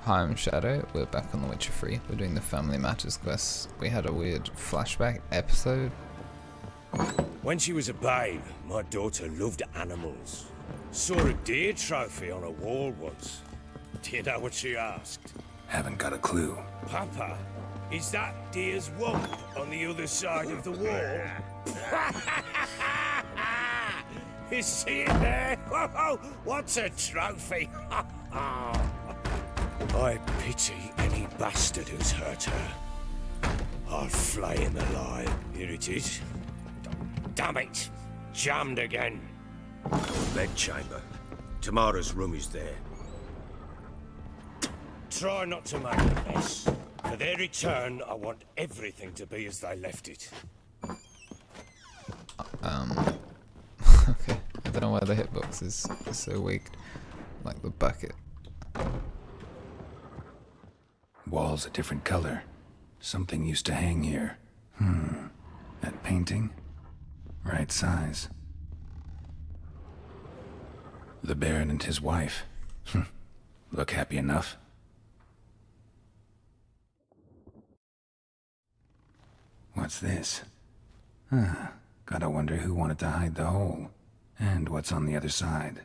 Hi, I'm Shyaerdow. We're back on The Witcher 3. We're doing the Family Matters quest. We had a weird flashback episode. When she was a babe, my daughter loved animals. Saw a deer trophy on a wall once. Do you know what she asked? Haven't got a clue. Papa, is that deer's wump on the other side of the wall? You see it there? Whoa, what's a trophy? I pity any bastard who's hurt her. I'll flay him alive. Here it is. Damn it! Jammed again. Bedchamber. Tamara's room is there. Try not to make a mess. For their return, I want everything to be as they left it. Okay. I don't know why the hitbox is so weak. Like the bucket. Walls a different color. Something used to hang here. That painting? Right size. The Baron and his wife. Look happy enough. What's this? Gotta wonder who wanted to hide the hole. And what's on the other side.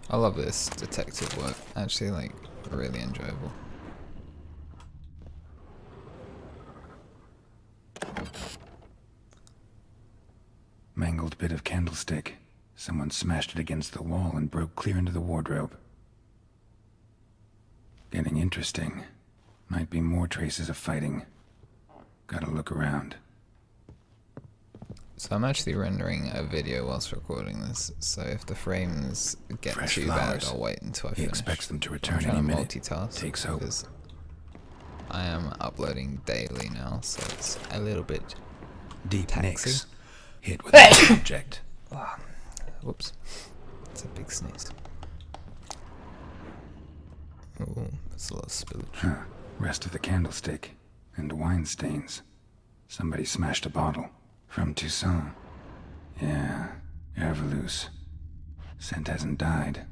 I love this detective work. Actually, like, really enjoyable. Mangled bit of candlestick. Someone smashed it against the wall and broke clear into the wardrobe. Getting interesting. Might be more traces of fighting. Gotta look around. So I'm actually rendering a video whilst recording this, so if the frames get Fresh too flowers. bad, I'll wait until I He finish. expects them to I'm return trying any to minute. multitask Takes hope. because I am uploading daily now, so it's a little bit Deep taxi. nicks. Hit with an object. Whoops. It's a big sneeze. Ooh, that's a lot of spillage. Rest of the candlestick. And wine stains. Somebody smashed a bottle. From Toussaint. Yeah, Herveloos. Scent hasn't died.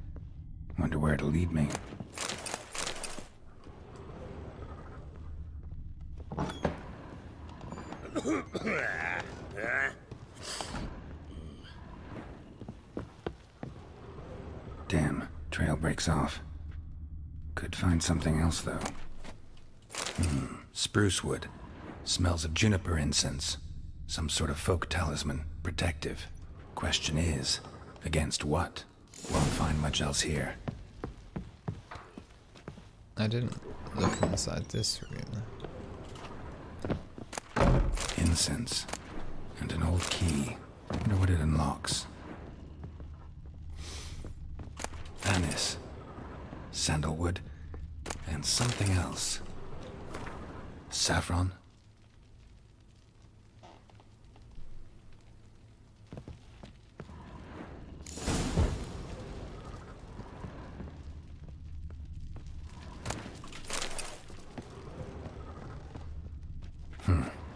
Wonder where it'll lead me. Damn, trail breaks off. Could find something else, though. Spruce wood. Smells of juniper incense. Some sort of folk talisman. Protective. Question is, against what? Won't find much else here. I didn't look inside this room though. Incense. And an old key. Wonder what it unlocks. Anise. Sandalwood. And something else. Saffron.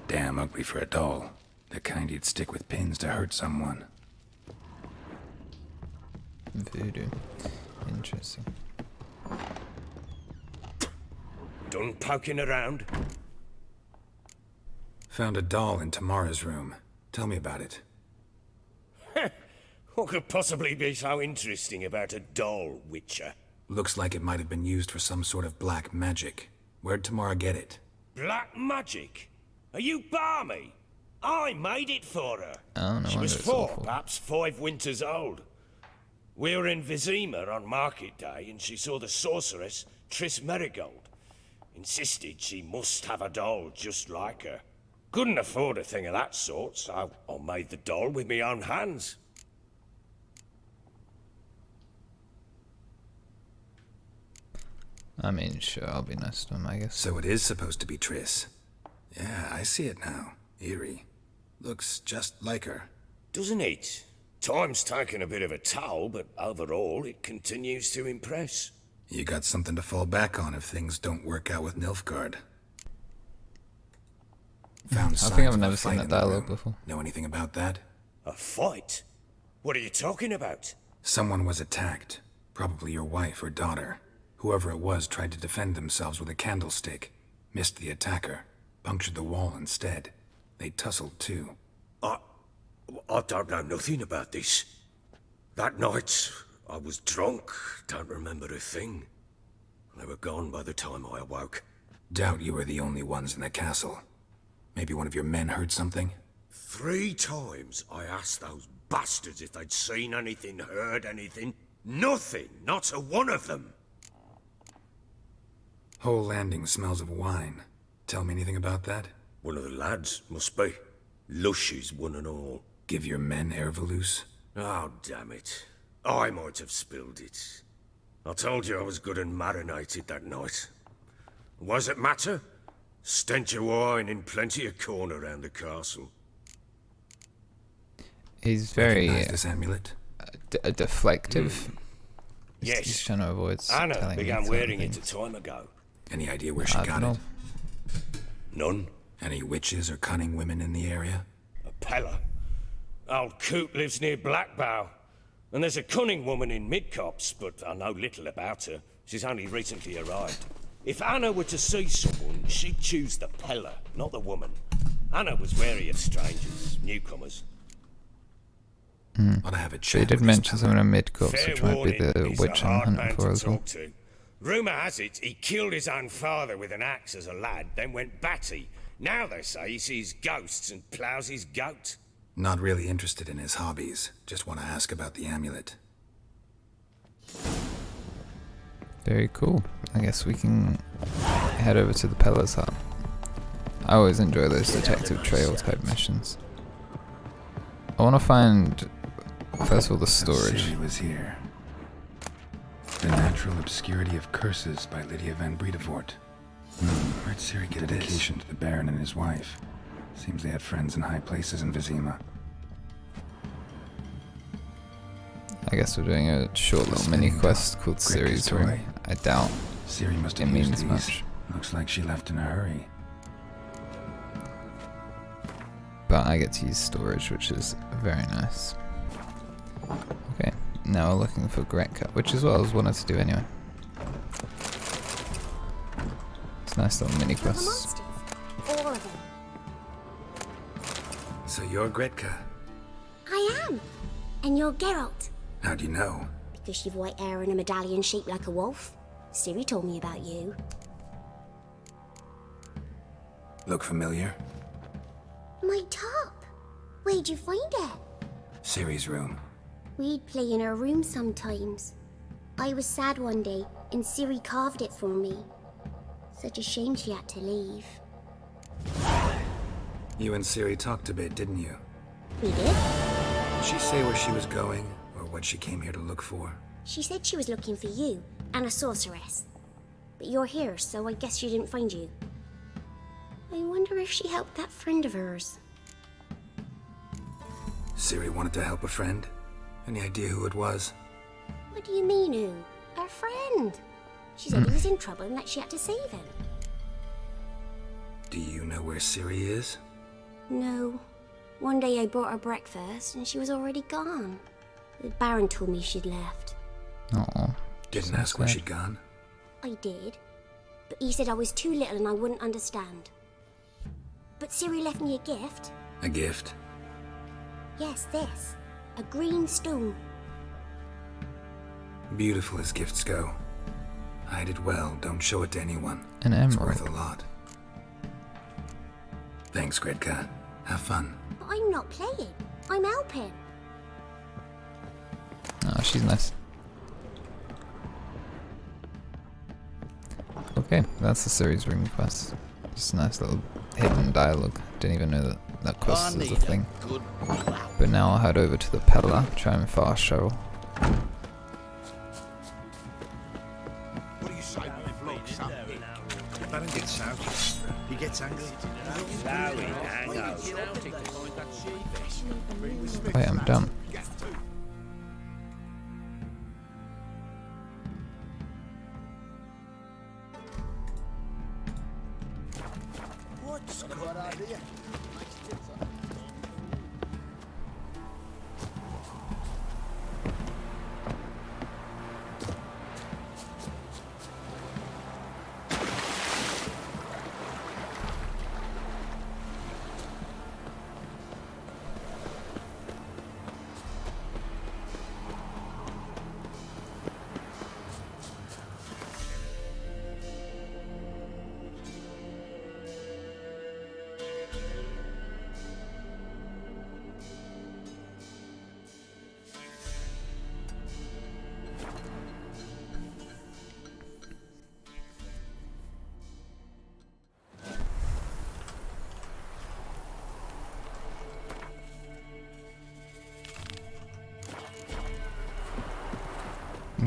Damn ugly for a doll. The kind you'd stick with pins to hurt someone. Voodoo. Interesting. Done poking around? Found a doll in Tamara's room. Tell me about it. What could possibly be so interesting about a doll, Witcher? Looks like it might have been used for some sort of black magic. Where'd Tamara get it? Black magic? Are you balmy? I made it for her. Oh, no She was wonder it's 4, awful. perhaps 5 winters old. We were in Vizima on market day, and she saw the sorceress, Triss Merigold. Insisted she must have a doll just like her. Couldn't afford a thing of that sort, so I made the doll with my own hands. I mean, sure, I'll be nice to him, I guess. So it is supposed to be Triss. Yeah, I see it now. Eerie. Looks just like her. Doesn't it? Time's taken a bit of a toll, but overall it continues to impress. You got something to fall back on if things don't work out with Nilfgaard. Found I signs think I've of a never seen fight that in the dialogue room. before. Know anything about that? A fight? What are you talking about? Someone was attacked. Probably your wife or daughter. Whoever it was tried to defend themselves with a candlestick. Missed the attacker. Punctured the wall instead. They tussled too. I don't know nothing about this. That night, I was drunk, don't remember a thing. They were gone by the time I awoke. Doubt you were the only ones in the castle. Maybe one of your men heard something? 3 times I asked those bastards if they'd seen anything, heard anything. Nothing, not a one of them. Whole landing smells of wine. Tell me anything about that? One of the lads, must be. Lushes, one and all. Give your men Ervelus? Oh, damn it. I might have spilled it. I told you I was good and marinated that night. What does it matter? Stench of wine in plenty of corn around the castle. He's very Recognize this amulet? deflective. Yes. He's trying to avoid Anna telling me began certain wearing it things. a time ago. Any idea where she I got don't it? know. None. Any witches or cunning women in the area? A Pella. Old Coot lives near Blackbow. And there's a cunning woman in Midcopse, but I know little about her. She's only recently arrived. If Anna were to see someone, she'd choose the Pella, not the woman. Anna was wary of strangers, newcomers. Ought to have a But chat he did with this mention fella. someone in mid-corps, Fair which might be warning, the he's witch a I'm hard hunting man for to as well. talk to. Rumour has it he killed his own father with an axe as a lad, then went batty. Now they say he sees ghosts and ploughs his goat. Not really interested in his hobbies. Just want to ask about the amulet. Very cool. I guess we can head over to the Pella's hut. I always enjoy those detective trail type missions. I want to find, first of all, the storage. Ciri was here. The Natural Obscurity of Curses by Lydia van Bredevoort. Where'd Ciri get a dedication to the Baron and his wife? Seems they had friends in high places in Vizima. I guess we're doing a short little mini quest called Gretka's Ciri's Room. toy. I doubt Ciri must it have used means these. much. Looks like she left in a hurry. But I get to use storage, which is very nice. Okay, now we're looking for Gretka, which is what I was wanted to do anyway. It's a nice little mini Kill the quest. monsters. All of them. So you're Gretka. I am. And you're Geralt. How'd you know? Because you've white hair and a medallion shaped like a wolf. Ciri told me about you. Look familiar? My top. Where'd you find it? Ciri's room. We'd play in her room sometimes. I was sad one day, and Ciri carved it for me. Such a shame she had to leave. You and Ciri talked a bit, didn't you? We did? Did she say where she was going, or what she came here to look for? She said she was looking for you, and a sorceress. But you're here, so I guess she didn't find you. I wonder if she helped that friend of hers. Ciri wanted to help a friend? Any idea who it was? What do you mean, who? Her friend. She said he was in trouble and that she had to save him. Do you know where Ciri is? No. One day I brought her breakfast and she was already gone. The Baron told me she'd left. Oh, Didn't ask where she'd gone? I did. But he said I was too little and I wouldn't understand. But Ciri left me a gift. A gift? Yes, this. A green stone. Beautiful as gifts go. Hide it well, don't show it to anyone. an It's emerald. worth a lot. Thanks, Gretka. Have fun. But I'm not playing. I'm helping. Oh, she's nice. Okay, that's the series ring quest. Just a nice little hidden dialogue. Didn't even know that that quest was a thing. But now I'll head over to the Pella, try and fast travel. What do you say when it blocks up? Baron gets out. He gets angry. Wait, I'm dumb.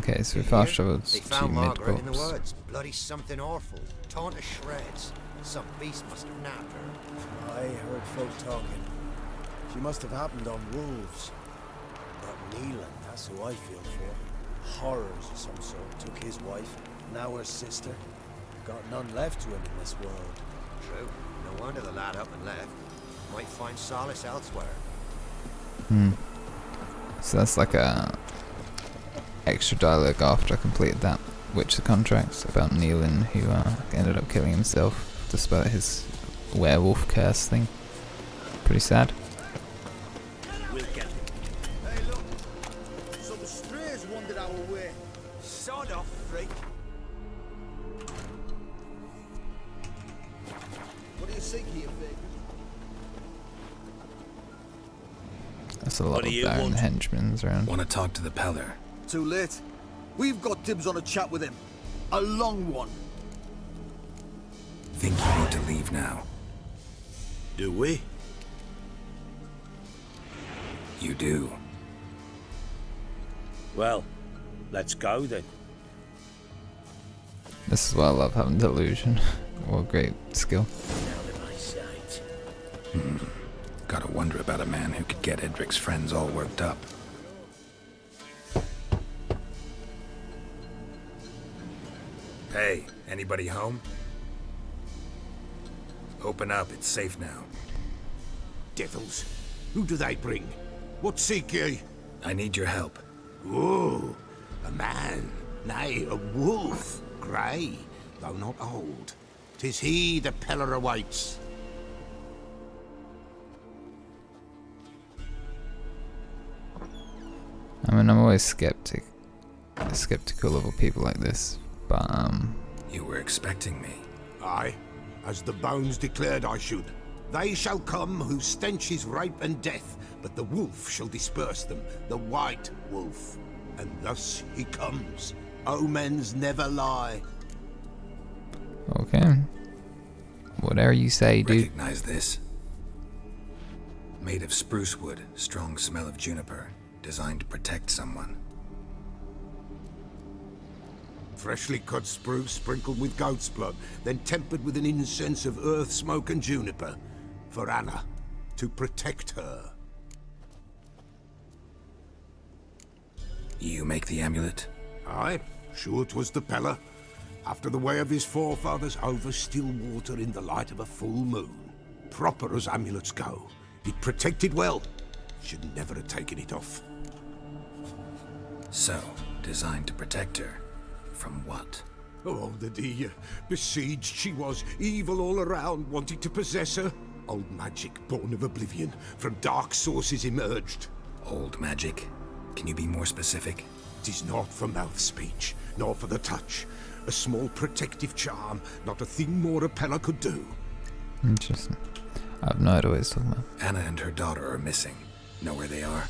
Okay, so we You fast hear? traveled They to found Margaret in the mid-corpse. woods. Bloody something awful. Torn to shreds. Some beast must have nabbed her. I heard folk talking. She must have happened on wolves. But Neelan, that's who I feel for. Horrors of some sort took his wife, now her sister. Got none left to him in this world. True. No wonder the lad up and left. Might find solace elsewhere. So that's like a extra dialogue after I completed that Witcher contract about Neelan, who ended up killing himself despite his werewolf curse thing. Pretty sad. We'll get him. Hey, look. Some strays wandered our way. Sod off, freak. What do you seek here, Vic? That's a lot What do of you Baron want? henchmen's around. Want to talk to the Peller? Too late. We've got dibs on a chat with him. A long one. Think you need to leave now? Do we? You do. Well, let's go then. This is why I love having delusion. What a great skill. Gotta wonder about a man who could get Edric's friends all worked up. Hey, anybody home? Open up, it's safe now. Devils. Who do they bring? What seek ye? I need your help. Oh, a man. Nay, a wolf. Grey, though not old. 'Tis he the Peller awaits. I mean, I'm always skeptical of people like this, but You were expecting me. Aye, as the bones declared I should. They shall come whose stench is rape and death, but the wolf shall disperse them, the white wolf. And thus he comes. Omens never lie. okay. Whatever you say, dude. Recognize this? Made of spruce wood, strong smell of juniper, designed to protect someone. Freshly cut spruce sprinkled with goat's blood, then tempered with an incense of earth, smoke and juniper. For Anna, to protect her. You make the amulet? Aye, sure 'twas the Peller. After the way of his forefathers, over still water in the light of a full moon. Proper as amulets go. It protected well. Should never have taken it off. So, designed to protect her. From what? Oh, the dear. Besieged she was, evil all around, wanting to possess her. Old magic, born of oblivion, from dark sources emerged. Old magic? Can you be more specific? 'Tis not for mouth speech, nor for the touch. A small protective charm, not a thing more a Peller could do. Interesting. I have no idea what he's talking about. Anna and her daughter are missing. Know where they are?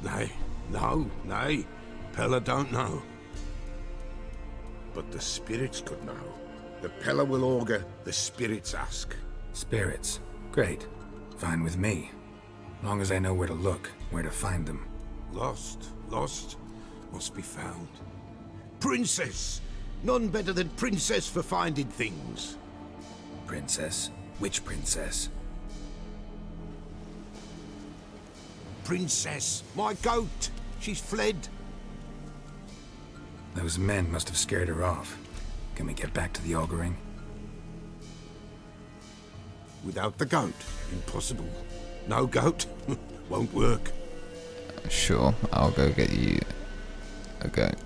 Nay, no, nay. Peller don't know. But the spirits could know. The Peller will augur, the spirits ask. Spirits. Great. Fine with me. Long as I know where to look, where to find them. Lost, must be found. Princess! None better than Princess for finding things. Princess? Which princess? Princess, my goat! She's fled. Those men must have scared her off. Can we get back to the auguring? Without the goat, impossible. No goat, won't work. Sure, I'll go get you a goat.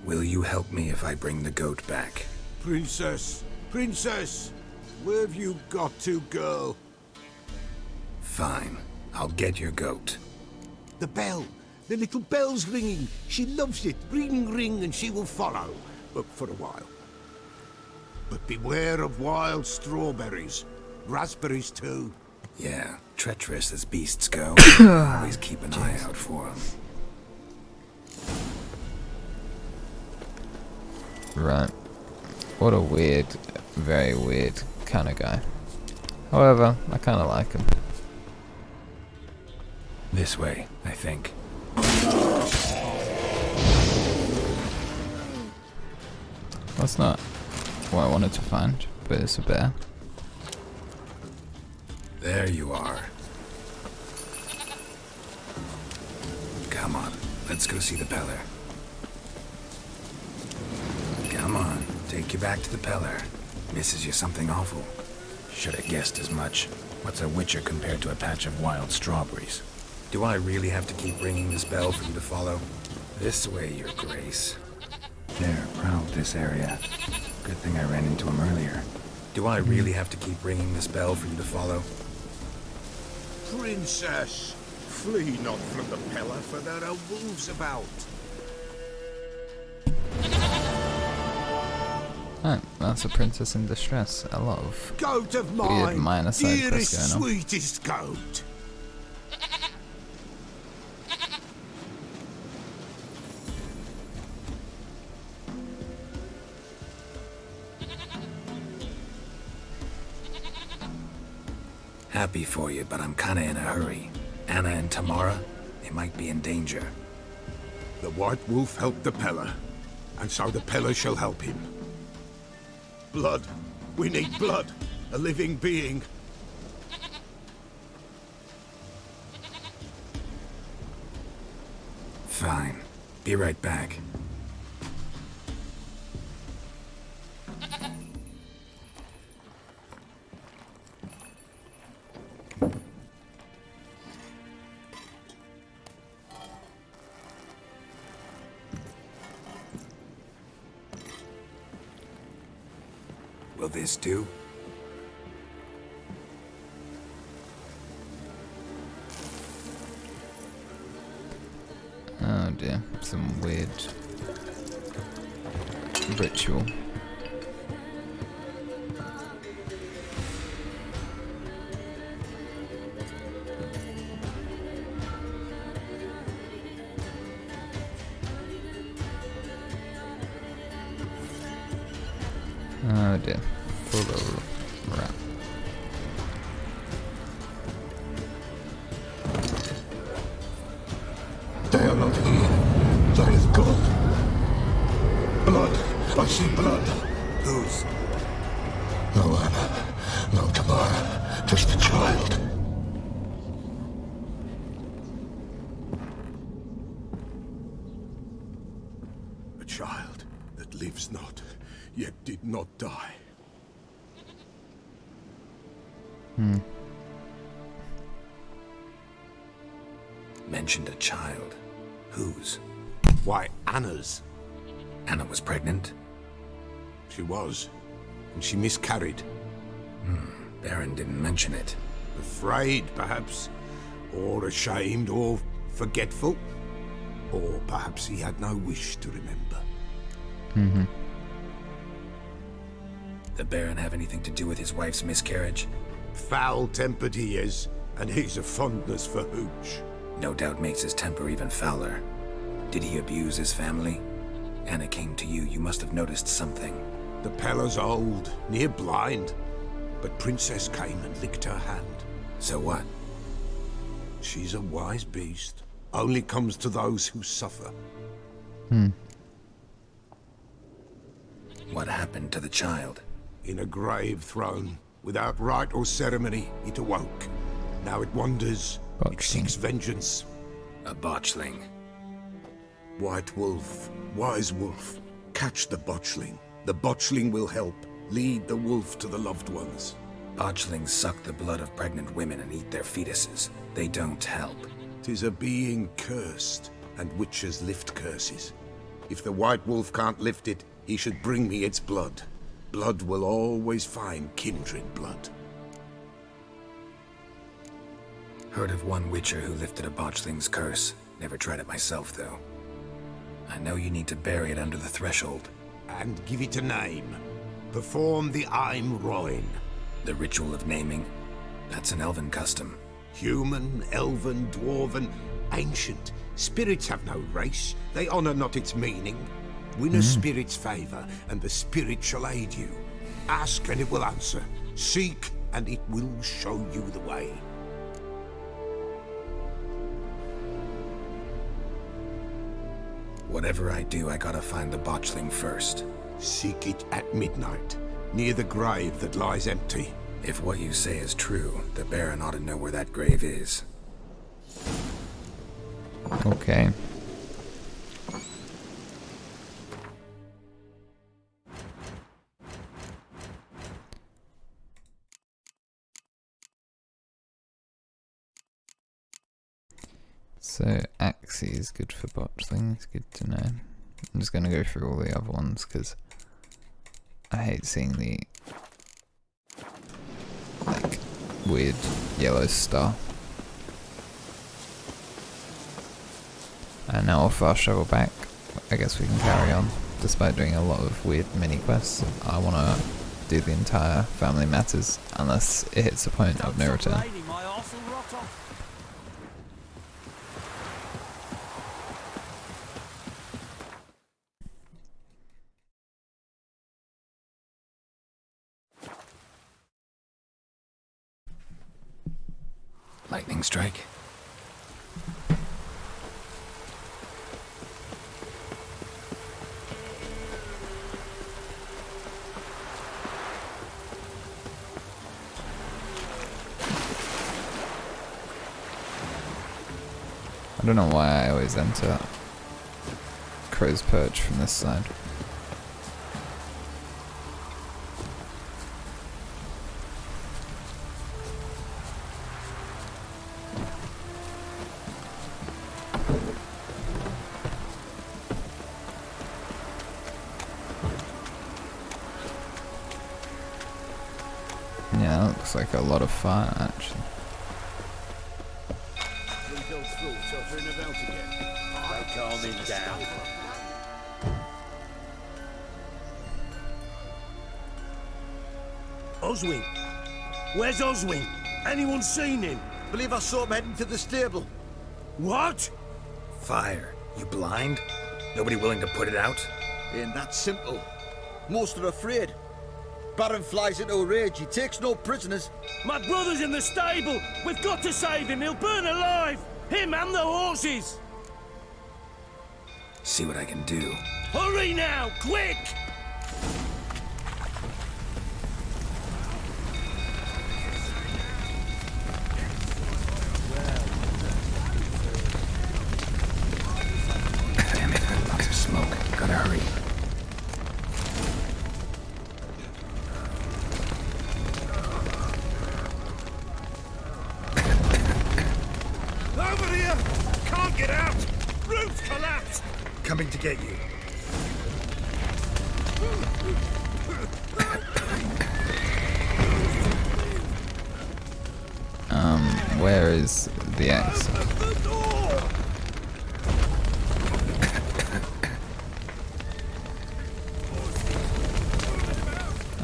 Will you help me if I bring the goat back? Princess, where have you got to, girl? Fine. I'll get your goat. The bell. The little bell's ringing. She loves it. Ring, ring, and she will follow. But for a while. But beware of wild strawberries. Raspberries, too. Yeah, treacherous as beasts go. Always keep an eye out for them. Right. What a weird, very weird kind of guy. However, I kind of like him. This way, I think. That's not what I wanted to find, but it's a bear. There you are. Come on, let's go see the Peller. Come on, take you back to the Peller. Misses you something awful. Should have guessed as much. What's a witcher compared to a patch of wild strawberries? Do I really have to keep ringing this bell for you to follow? This way, your grace. There, prowled this area. Good thing I ran into him earlier. Do I really have to keep ringing this bell for you to follow? Princess, flee not from the Peller, for there are wolves about. Alright, that's a princess in distress. A lot of Goat of weird mine, minor side quests dearest, going on. sweetest goat. Happy for you, but I'm kinda in a hurry. Anna and Tamara, they might be in danger. The White Wolf helped the Peller, and so the Peller shall help him. Blood. We need blood. A living being. Fine. Be right back. Will this do? Oh dear, some weird ritual. Oh dear, full of rat. They are not here. There is blood. Blood. I see blood. Whose? No Anna. No Tamara. Just a child. A child that lives not, yet did not die. Mentioned a child. Whose? Why, Anna's. Anna was pregnant? She was. And she miscarried. Baron didn't mention it. Afraid, perhaps. Or ashamed, or forgetful. Or perhaps he had no wish to remember. The Baron have anything to do with his wife's miscarriage? Foul-tempered he is, and he's a fondness for hooch. No doubt makes his temper even fouler. Did he abuse his family? Anna came to you. You must have noticed something. The Peller's old, near blind, but Princess came and licked her hand. So what? She's a wise beast. Only comes to those who suffer. What happened to the child? In a grave thrown, without rite or ceremony, it awoke. Now it wanders. It seeks vengeance. A botchling. White Wolf, wise wolf, catch the botchling. The botchling will help. Lead the wolf to the loved ones. Botchlings suck the blood of pregnant women and eat their fetuses. They don't help. 'Tis a being cursed, and witches lift curses. If the White Wolf can't lift it, he should bring me its blood. Blood will always find kindred blood. Heard of one witcher who lifted a botchling's curse. Never tried it myself, though. I know you need to bury it under the threshold. And give it a name. Perform the Aim Roin. The ritual of naming? That's an elven custom. Human, elven, dwarven, ancient. Spirits have no race. They honor not its meaning. Win a spirit's favor, and the spirit shall aid you. Ask, and it will answer. Seek, and it will show you the way. Whatever I do, I gotta find the botchling first. Seek it at midnight, near the grave that lies empty. If what you say is true, the Baron ought to know where that grave is. Okay. So Axie is good for botchling, it's good to know. I'm just gonna go through all the other ones because I hate seeing the like weird yellow star. And now I'll fast travel back. I guess we can carry on. Despite doing a lot of weird mini quests, I wanna do the entire Family Matters unless it hits a point of no return. Lightning strike. I don't know why I always enter Crow's Perch from this side. Yeah, that looks like a lot of fire actually. Calming down. Oswin! Where's Oswin? Anyone seen him? Believe I saw him heading to the stable. What? Fire. You blind? Nobody willing to put it out? Ain't that simple. Most are afraid. Baron flies into a rage. He takes no prisoners. My brother's in the stable. We've got to save him. He'll burn alive. Him and the horses. See what I can do. Hurry now, quick! Damn it, lots of smoke. Gotta hurry. Over here! Can't get out! Roof collapsed! Coming to get you. Where is the axe?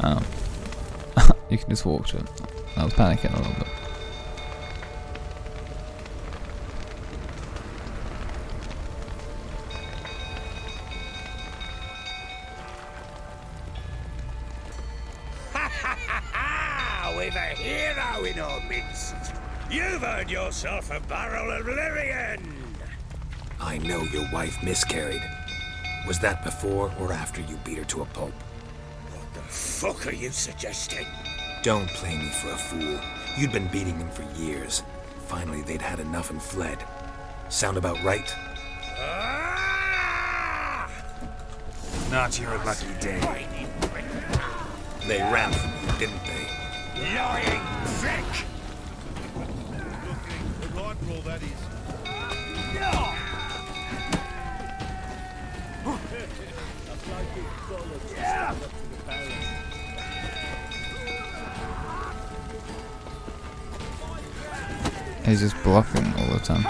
Oh. You can just walk to it. I was panicking a little bit. We've a hero in our midst. You've earned yourself a barrel of Lyrian. I know your wife miscarried. Was that before or after you beat her to a pulp? What the fuck are you suggesting? Don't play me for a fool. You'd been beating them for years. Finally, they'd had enough and fled. Sound about right? Ah! Not your lucky day. They ran from you, didn't they? Lying prick! He's just blocking all the time.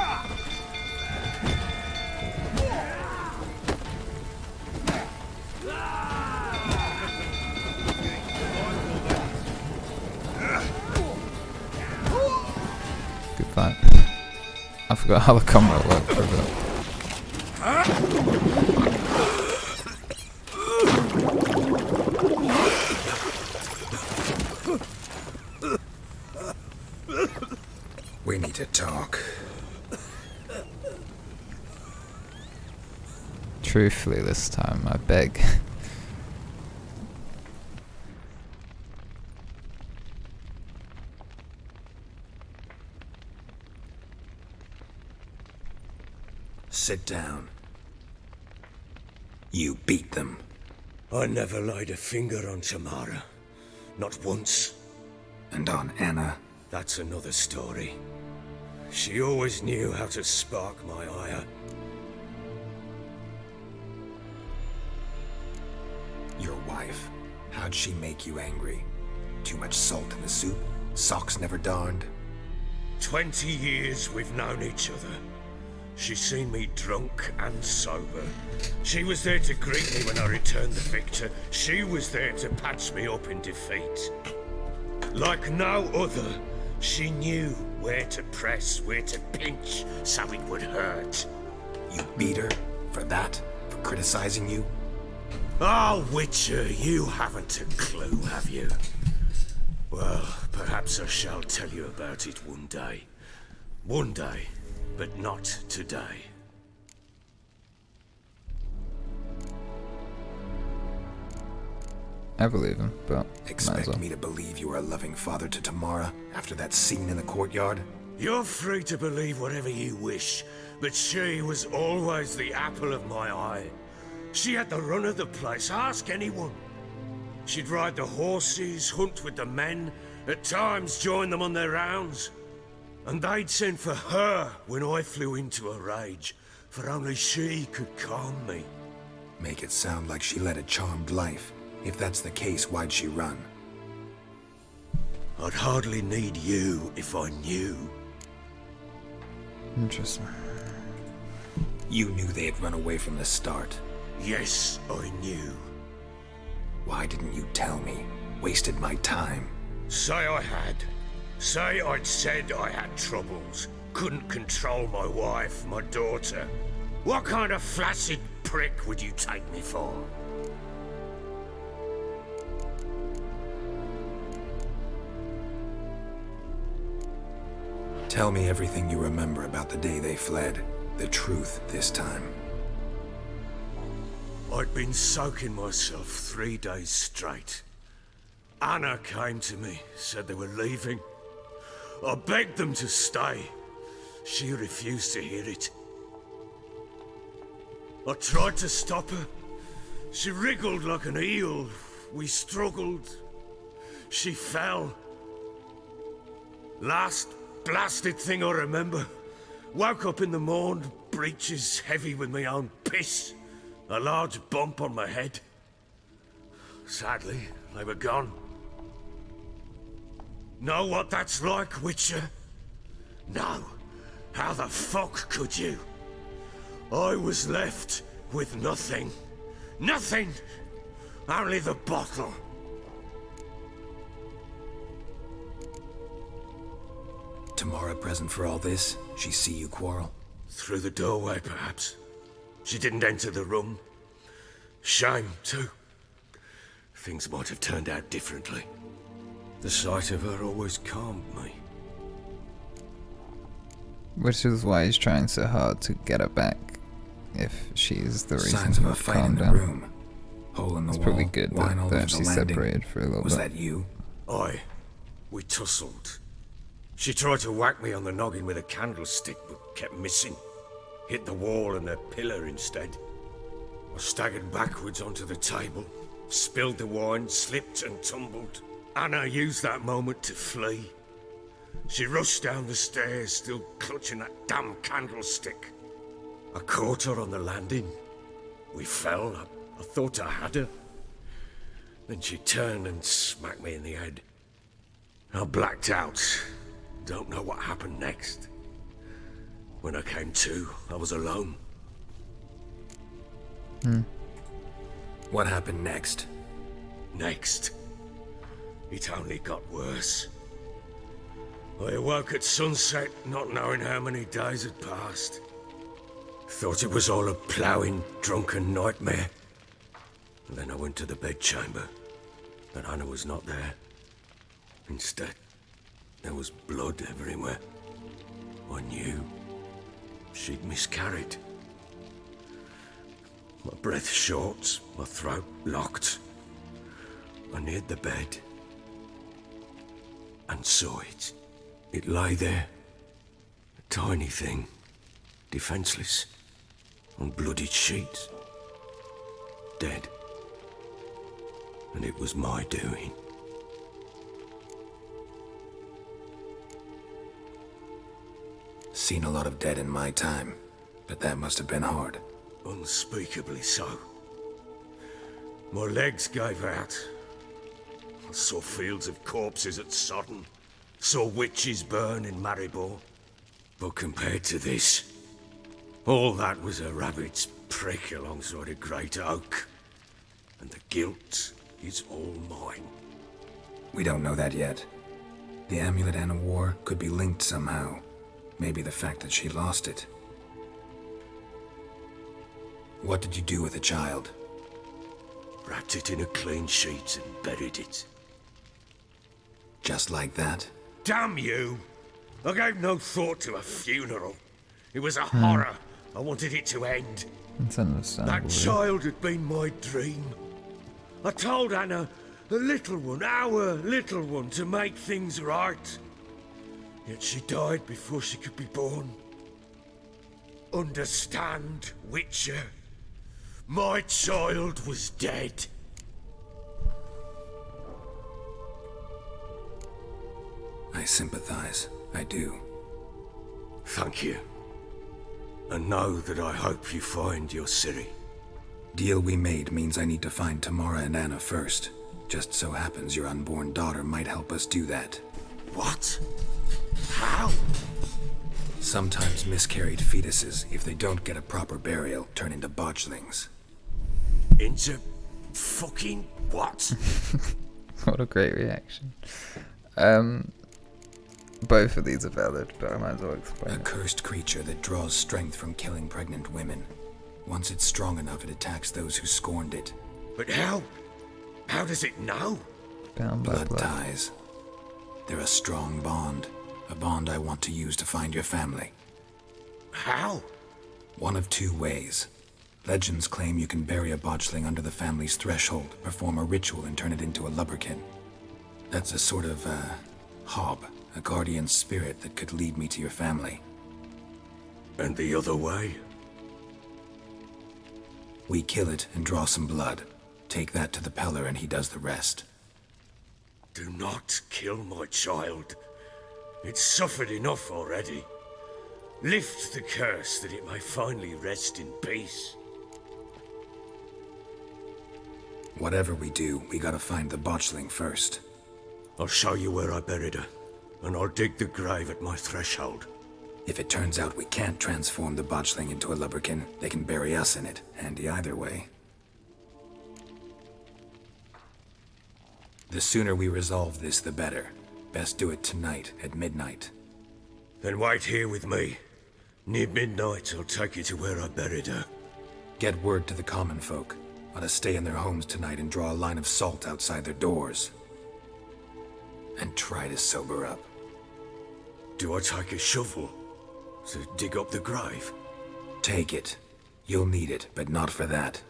Good fight. I forgot how the combat worked for a bit. We need to talk. Truthfully this time, I beg. sit down. You beat them. I never laid a finger on Tamara. Not once. And on Anna? That's another story. She always knew how to spark my ire. Your wife. How'd she make you angry? Too much salt in the soup? Socks never darned? 20 years we've known each other. She's seen me drunk and sober. She was there to greet me when I returned the victor. She was there to patch me up in defeat. Like no other, she knew where to press, where to pinch, so it would hurt. You beat her? For that? For criticizing you? Oh, Witcher, you haven't a clue, have you? Well, perhaps I shall tell you about it one day. One day, but not today. I believe him, but might as Expect well. me to believe you are a loving father to Tamara after that scene in the courtyard? You're free to believe whatever you wish, but she was always the apple of my eye. She had the run of the place, ask anyone. She'd ride the horses, hunt with the men, at times join them on their rounds. And they'd send for her when I flew into a rage, for only she could calm me. Make it sound like she led a charmed life. If that's the case, why'd she run? I'd hardly need you if I knew. Interesting. You knew they had run away from the start. Yes, I knew. Why didn't you tell me? Wasted my time. Say I had. Say I'd said I had troubles. Couldn't control my wife, my daughter. What kind of flaccid prick would you take me for? Tell me everything you remember about the day they fled. The truth this time. I'd been soaking myself 3 days straight. Anna came to me, said they were leaving. I begged them to stay. She refused to hear it. I tried to stop her. She wriggled like an eel. We struggled. She fell. Last blasted thing I remember. Woke up in the morn, breeches heavy with my own piss. A large bump on my head. Sadly, they were gone. Know what that's like, Witcher? No. How the fuck could you? I was left with nothing. Nothing! Only the bottle. Tamara present for all this? She see you quarrel? Through the doorway, perhaps. She didn't enter the room. Shame, too. Things might have turned out differently. The sight of her always calmed me. Which is why he's trying so hard to get her back. If she's the reason Signs of to a fight calm in the down. room. Hole in the It's wall. probably good wine all that over they're the actually landing. separated for a little Was bit. that you? We tussled. She tried to whack me on the noggin with a candlestick, but kept missing. Hit the wall and a pillar instead. I staggered backwards onto the table, spilled the wine, slipped and tumbled. Anna used that moment to flee. She rushed down the stairs, still clutching that damn candlestick. I caught her on the landing. We fell. I thought I had her. Then she turned and smacked me in the head. I blacked out. Don't know what happened next. When I came to, I was alone. What happened next? Next, it only got worse. I awoke at sunset, not knowing how many days had passed. Thought it was all a ploughing, drunken nightmare. And then I went to the bedchamber, but Anna was not there. Instead, there was blood everywhere. I knew she'd miscarried. My breath short, my throat locked. I neared the bed and saw it. It lay there, a tiny thing, defenseless. on bloodied sheets. Dead. And it was my doing. Seen a lot of dead in my time, but that must have been hard. Unspeakably so. My legs gave out. I saw fields of corpses at Sodden. Saw witches burn in Maribor. But compared to this, all that was a rabbit's prick alongside a great oak. And the guilt is all mine. We don't know that yet. The amulet Anna wore could be linked somehow. Maybe the fact that she lost it. What did you do with the child? Wrapped it in a clean sheet and buried it. Just like that? Damn you! I gave no thought to a funeral. It was a horror. I wanted it to end. It's understandable. That child had been my dream. I told Anna, the little one, our little one, to make things right. Yet she died before she could be born. Understand, Witcher? My child was dead. I sympathize. I do. Thank you. And know that I hope you find your Ciri. Deal we made means I need to find Tamara and Anna first. Just so happens your unborn daughter might help us do that. What? How? Sometimes miscarried fetuses, if they don't get a proper burial, turn into botchlings. Into fucking what? What a great reaction. Both of these are valid, but I might as well explain A it. cursed creature that draws strength from killing pregnant women. Once it's strong enough, it attacks those who scorned it. But how? How does it know? Bound by Blood ties. They're a strong bond. A bond I want to use to find your family. How? One of two ways. Legends claim you can bury a botchling under the family's threshold, perform a ritual, and turn it into a lubberkin. That's a sort of, hob, a guardian spirit that could lead me to your family. And the other way? We kill it and draw some blood. Take that to the Peller and he does the rest. Do not kill my child. It's suffered enough already. Lift the curse that it may finally rest in peace. Whatever we do, we gotta find the botchling first. I'll show you where I buried her, and I'll dig the grave at my threshold. If it turns out we can't transform the botchling into a lubberkin, they can bury us in it. Handy either way. The sooner we resolve this, the better. Best do it tonight, at midnight. Then wait here with me. Near midnight, I'll take you to where I buried her. Get word to the common folk. Ought to stay in their homes tonight and draw a line of salt outside their doors. And try to sober up. Do I take a shovel to dig up the grave? Take it. You'll need it, but not for that.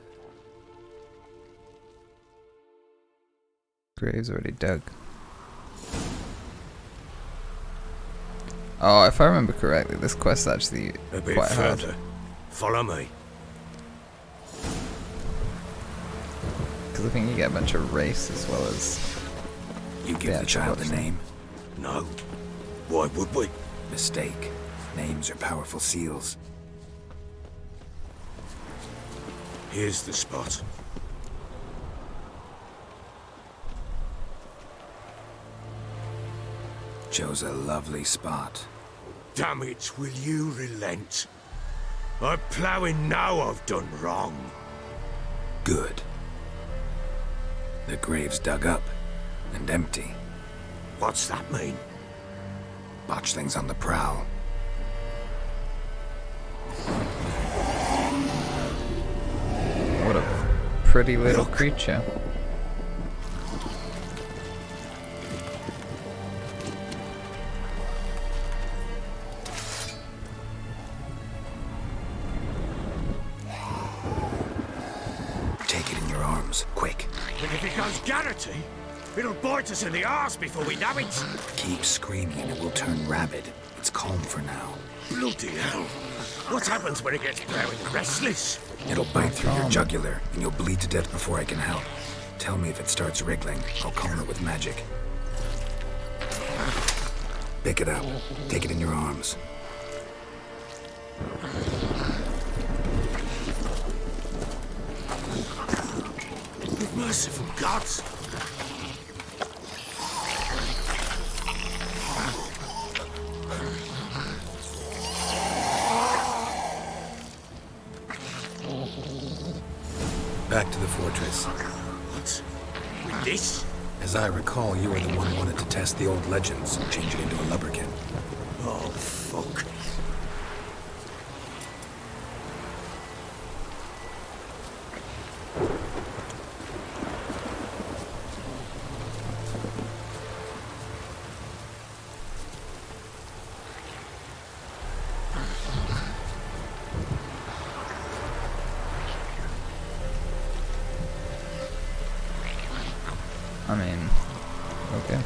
Grave's already dug. Oh, if I remember correctly, this quest's actually A bit quite hard. further. Follow me. Because I think you get a bunch of race as well as... You give the child a name? No. Why would we? Mistake. Names are powerful seals. Here's the spot. Chose a lovely spot. Damn it, will you relent? I'm ploughing now I've done wrong. Good. The grave's dug up and empty. What's that mean? Botchling's on the prowl. What a pretty little creature. Take it in your arms, quick. And if it goes Garrity, it'll bite us in the arse before we know it. Keep screaming and it will turn rabid. It's calm for now. Bloody hell. What happens when it gets very restless? It'll bite through your jugular, and you'll bleed to death before I can help. Tell me if it starts wriggling. I'll calm it with magic. Pick it up. Take it in your arms. Merciful gods! Back to the fortress. What? With this? As I recall, you were the one who wanted to test the old legends and change it into a lubberkin. Oh, fuck. I mean, okay.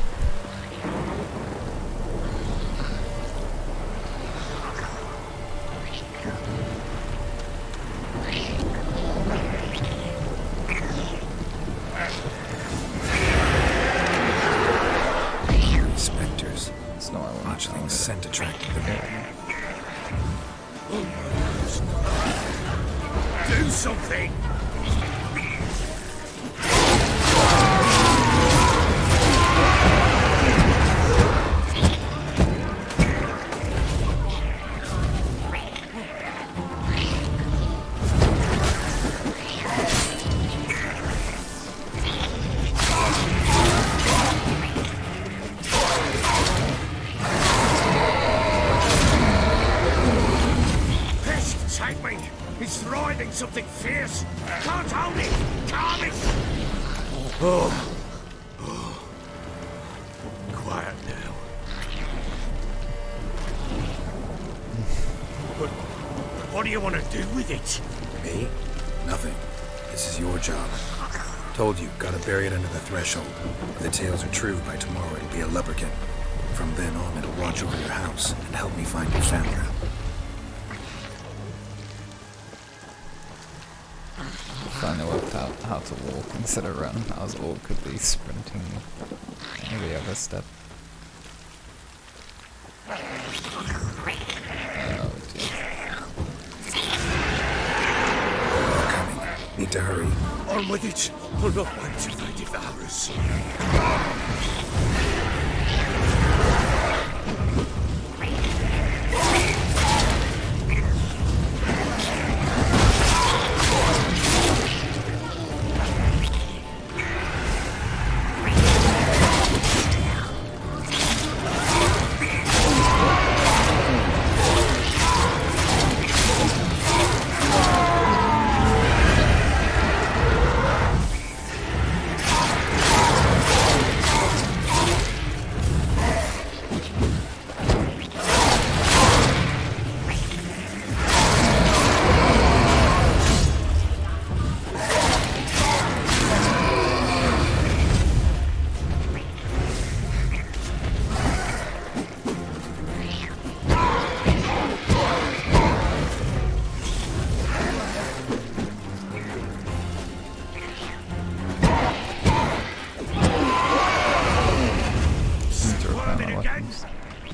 Spectres. That's not what I want. Watchling's scent attracted them. Do something! Take me! He's thriving something fierce! Can't hold it! Calm it! Oh. Quiet now. But what do you want to do with it? Me? Nothing. This is your job. Told you, gotta bury it under the threshold. If the tales are true, by tomorrow it'll be a lubberkin. From then on, it'll watch over your house and help me find your family. Finally worked out how to walk instead of run. I was awkwardly sprinting every other step. Oh dear. Coming. Need to hurry. On with it! Or not wait till they devour us.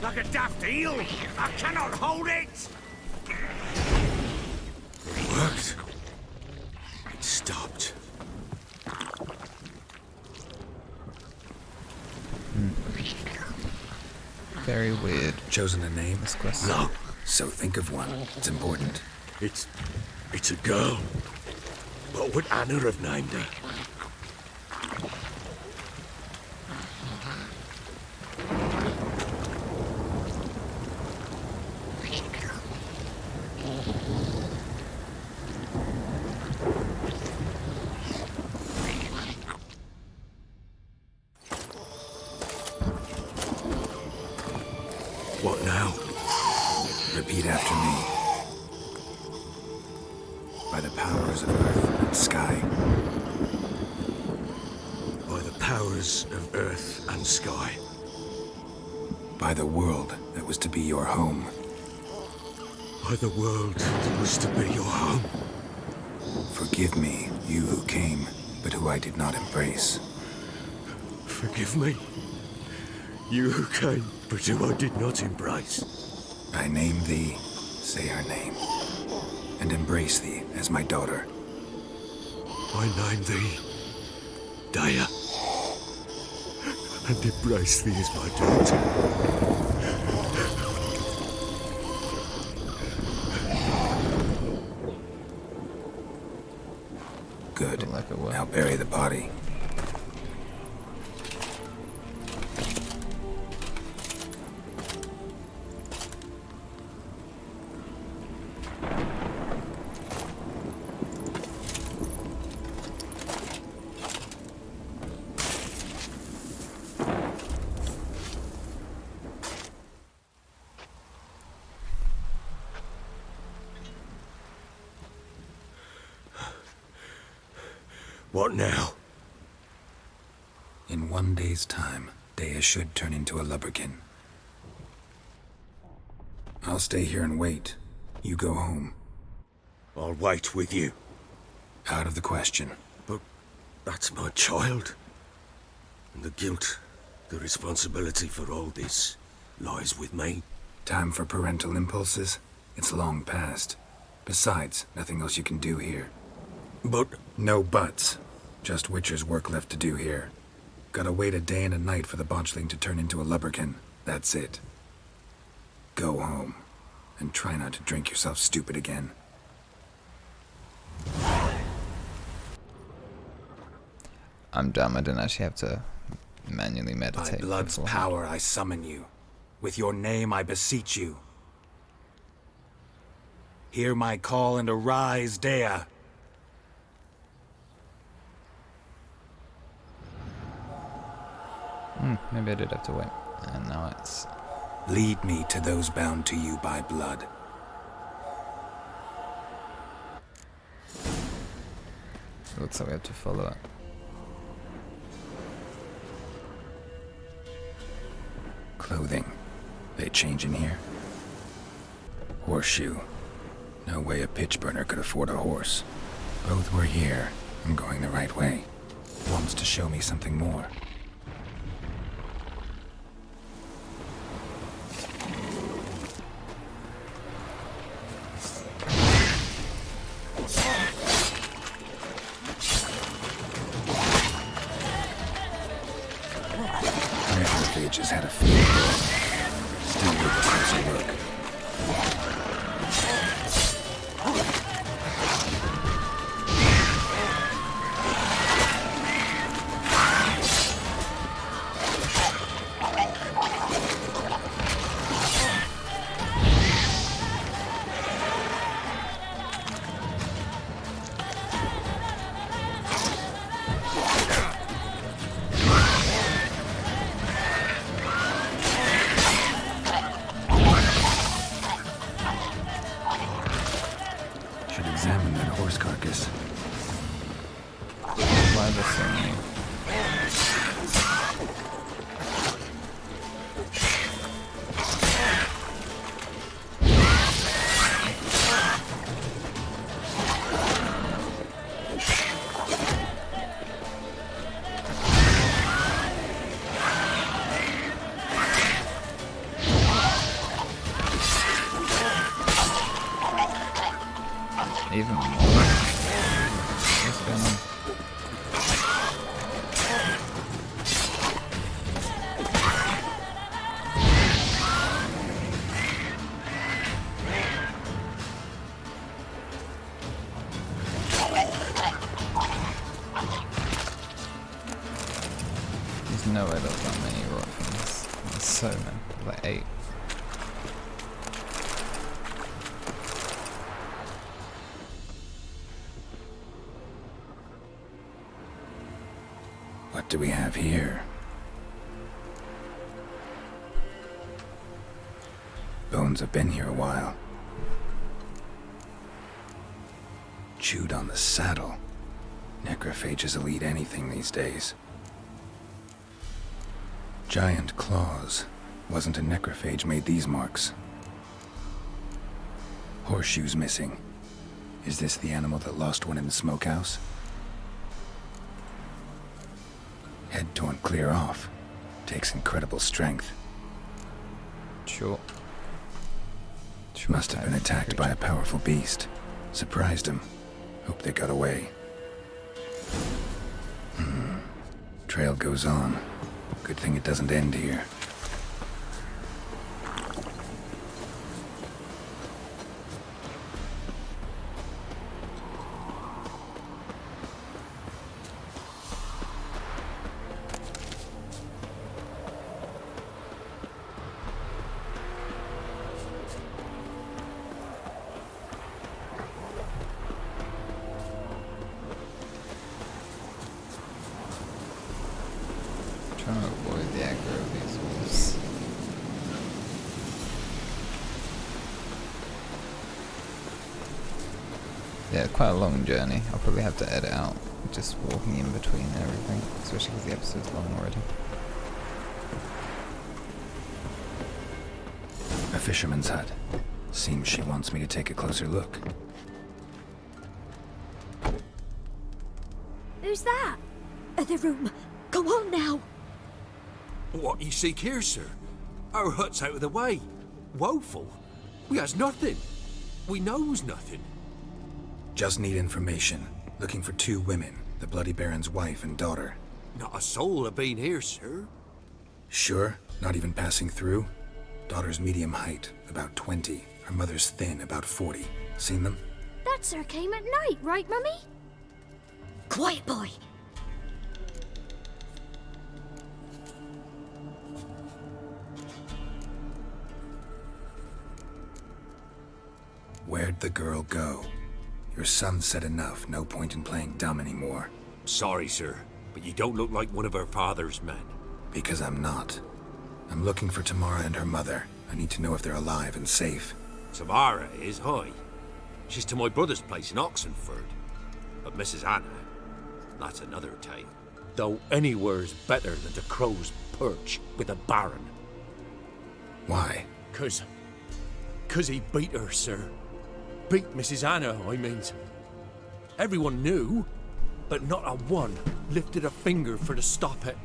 Like a daft eel! I cannot hold it! It worked. It stopped. Very weird. Chosen a name? This quest. No, So think of one. It's important. it's a girl. What would Anna have named her? What now? Repeat after me. By the powers of earth and sky. By the powers of earth and sky. by the world that was to be your home. By the world that was to be your home. Forgive me, you who came, but who I did not embrace. Forgive me. You who came, but who I did not embrace. I name thee, say her name, and embrace thee as my daughter. I name thee Daya, and embrace thee as my daughter. Good. Look like it will. Now bury the body. What now? In 1 day's time, Daya should turn into a lubberkin. I'll stay here and wait. You go home. I'll wait with you. Out of the question. But that's my child. And the guilt, the responsibility for all this, lies with me. Time for parental impulses? It's long past. Besides, nothing else you can do here. But No buts. Just Witcher's work left to do here. Gotta wait a day and a night for the botchling to turn into a lubberkin. That's it. Go home. And try not to drink yourself stupid again. I'm dumb. I didn't actually have to manually By meditate. blood's before. power I summon you. With your name I beseech you. Hear my call and arise, Dea. Maybe I did have to wait. And now it's... Lead me to those bound to you by blood. It looks like we have to follow it. Clothing. They change in here. Horseshoe. No way a pitch burner could afford a horse. Both were here. I'm going the right way. Wants to show me something more. Necrophages had a field day. Still need a closer look. Should examine that horse carcass. Why are there so many? Even more? What's going on? There's no way there's that many rot things. There's so many. Like 8. What do we have here? Bones have been here a while. Chewed on the saddle. Necrophages will eat anything these days. Giant claws. Wasn't a necrophage made these marks. Horseshoes missing. Is this the animal that lost one in the smokehouse? Head torn clear off. Takes incredible strength. Sure. Must have been attacked by a powerful beast. Surprised him. Hope they got away. Trail goes on. Good thing it doesn't end here. Trying to avoid the aggro of these wolves. Yeah, quite a long journey. I'll probably have to edit out just walking in between everything, especially because the episode's long already. A fisherman's hut. Seems she wants me to take a closer look. Who's that? The room. Go on now. What you seek here, sir? Our hut's out of the way. Woeful. We has nothing. We knows nothing. Just need information. Looking for 2 women. The Bloody Baron's wife and daughter. Not a soul have been here, sir. Sure? Not even passing through? Daughter's medium height, about 20. Her mother's thin, about 40. Seen them? That sir came at night, right, Mummy? Quiet, boy. Where'd the girl go? Your son said enough. No point in playing dumb anymore. Sorry, sir, but you don't look like one of her father's men. Because I'm not. I'm looking for Tamara and her mother. I need to know if they're alive and safe. Tamara is, hi. She's to my brother's place in Oxenford. But Mrs. Anna, that's another tale. Though anywhere's better than the crow's perch with a baron. Why? Cause he beat her, sir. Beat Mrs. Anna, I means. Everyone knew, but not a one lifted a finger for to stop it.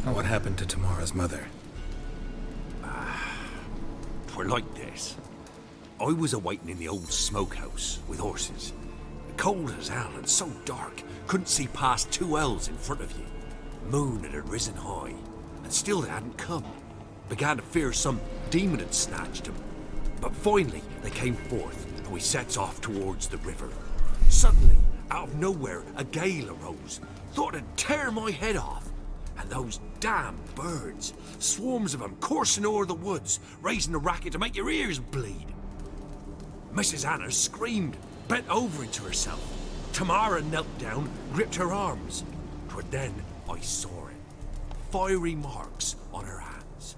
What happened to Tamara's mother? Twere like this. I was awaiting in the old smokehouse with horses. Cold as hell and so dark, couldn't see past 2 ells in front of you. Moon had risen high, and still they hadn't come. Began to fear some demon had snatched them. But finally, they came forth, and we sets off towards the river. Suddenly, out of nowhere, a gale arose. Thought it'd tear my head off. And those damn birds, swarms of them coursing o'er the woods, raising a racket to make your ears bleed. Mrs. Anna screamed, bent over into herself. Tamara knelt down, gripped her arms. 'Twere then I saw it. Fiery marks on her hands.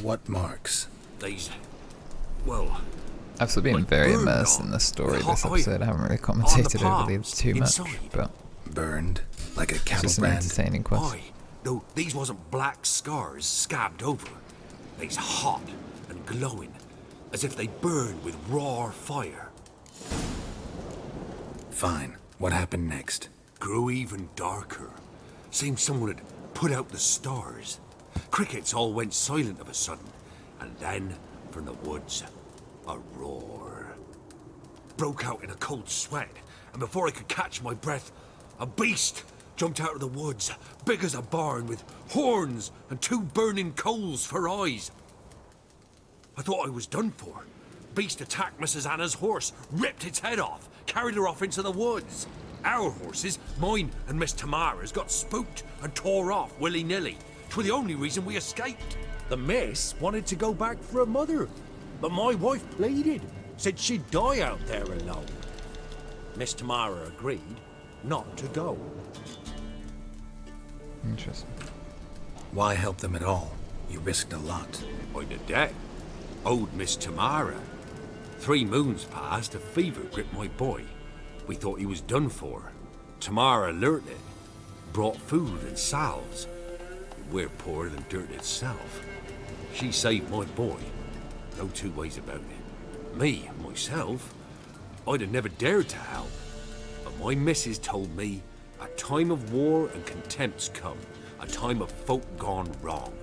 What marks? These, well, I've still been like very burned immersed on in the story the this hot episode. I iron haven't really on the commentated over these palms too much, inside. but Burned? Like a it's cattle just an brand? entertaining quest. Aye, though these wasn't black scars scabbed over. They's hot and glowing, as if they burned with raw fire. Fine. What happened next? Grew even darker. Seemed someone had put out the stars. Crickets all went silent of a sudden, and then, from the woods, a roar. Broke out in a cold sweat, and before I could catch my breath, a beast jumped out of the woods, big as a barn, with horns and 2 burning coals for eyes. I thought I was done for. Beast attacked Mrs. Anna's horse, ripped its head off, carried her off into the woods. Our horses, mine and Miss Tamara's, got spooked and tore off willy-nilly. 'Twere the only reason we escaped. The miss wanted to go back for her mother, but my wife pleaded, said she'd die out there alone. Miss Tamara agreed not to go. Interesting. Why help them at all? You risked a lot. I'd a debt. Owed Miss Tamara. 3 moons passed, a fever gripped my boy. We thought he was done for. Tamara learnt it, brought food and salves. We're poorer than dirt itself. She saved my boy. No two ways about it. Me, myself, I'd have never dared to help. But my missus told me a time of war and contempt's come. A time of folk gone wrong.